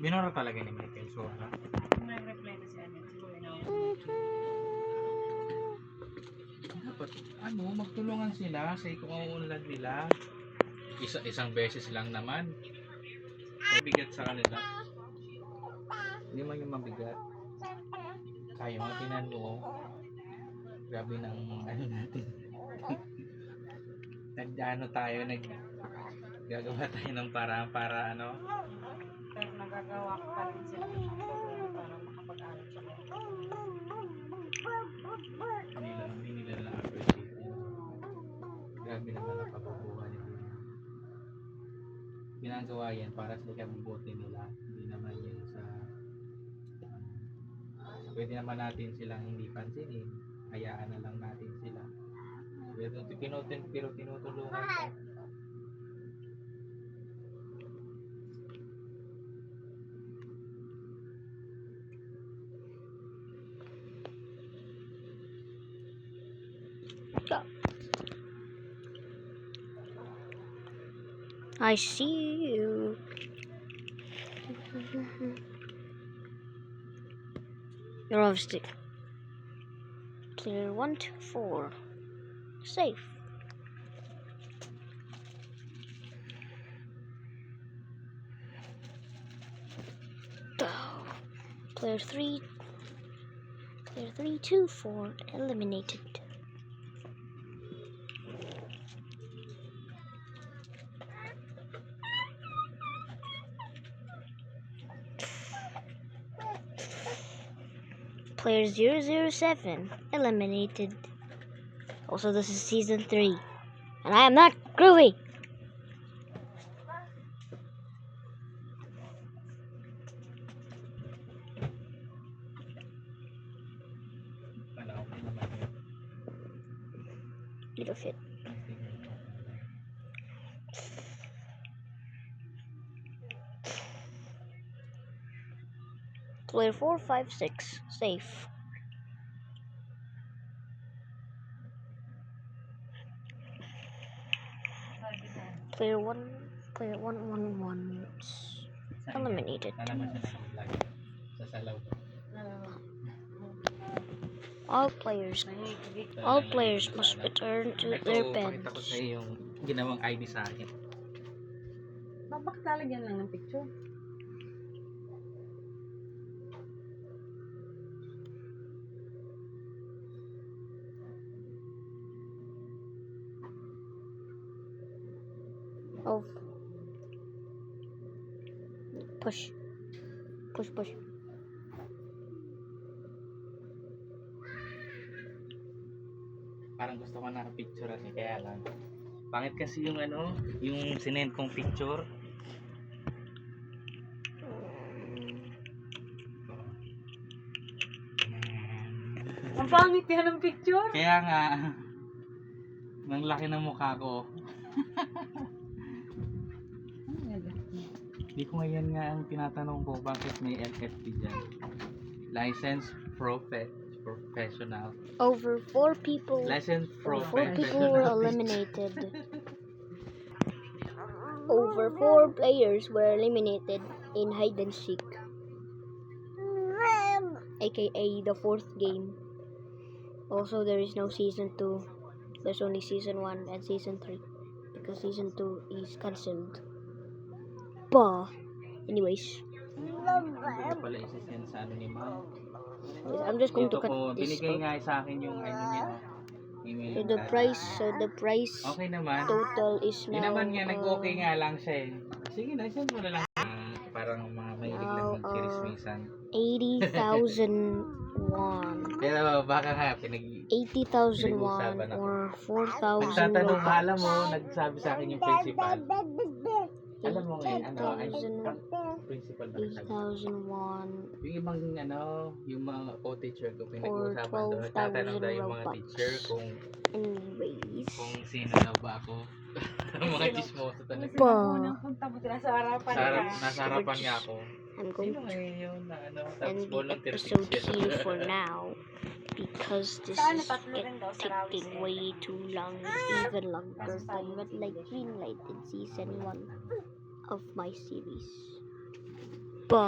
Binura talaga ni Michael Sora. Nag-reply na siya niya. Dapat, magtulungan sila sa ikuunlad nila. Isang beses lang naman. Mabigat sa kanila. Hindi man yung mabigat. Kaya mo, tinan mo. Grabe ng natin. Gagawa tayo ng paraan para Pero nagagawa ko pa rin sila ng tulong para makapag-aral sila. hindi nila na-appreciate yun. Grabe naman ang pagkukuha nila. Ginagawa yan para sa ikabubuti nila. Hindi naman yun sa pwede naman natin silang hindi pansinin. Hayaan na lang natin sila. Pero tinutulungan ko. I see you. You're obviously clear 1, 2, 4. Safe. Clear 3. Clear 3, 2, 4. Eliminated. Player 007 eliminated. Also, this is season 3, and I am not groovy. Little fit. Player 4, 5, 6 safe. Player 1, 1, eliminated. All players must return to their beds. Pakita ko sa iyo yung ginawang ID sa akin. Bakit lalagyan lang ng picture? Oh. Push. Parang gusto ko na picture kasi kaya lang. Pangit kasi yung yung sinend kong picture. Ang pangit yan ng picture. Kaya nga, nang laki ng mukha ko. Hindi ko ngayon nga ang tinatanong ko bakit may LFP dyan. License Professional. Over 4 people. License 4 Professional. people were eliminated. Over 4 players were eliminated in hide and seek, aka the 4th game. Also, there is no season 2. There's only season 1 and season 3 because season 2 is cancelled. Anyways, Pala isa sa ni Ma'am. I'm just going to cut this. Binigay nga sa akin yung niya. Email So the price okay naman. total is Hindi now naman nga nag-okay nga lang siya eh. Sige na, send mo na lang. Parang mga mahilig lang magkirismisan. 80,000 won. Pero baka nga 80,000 won or 4,000 nagtatanong ka, alam mo, robux. nagsabi sa akin yung principal. Alam mo ngayon, 80,000 principal ba? 8,000 won Yung ibang yung mga co-teacher ko or pinag-uusapan doon. Nagtatanong daw yung mga 12,000 teacher robux. Anyways, kung sino daw ba ako. Mga chismoso talaga. Unang punta mo sila sa harapan nila. Nasa harapan nga ako. I'm going Sino to ngayon yun na tapos end the volunteer episode teacher. here for now because this Saan is tatlo rin daw sa Rawis taking way too long, even longer than what like green light in season 1 of my series. Bye.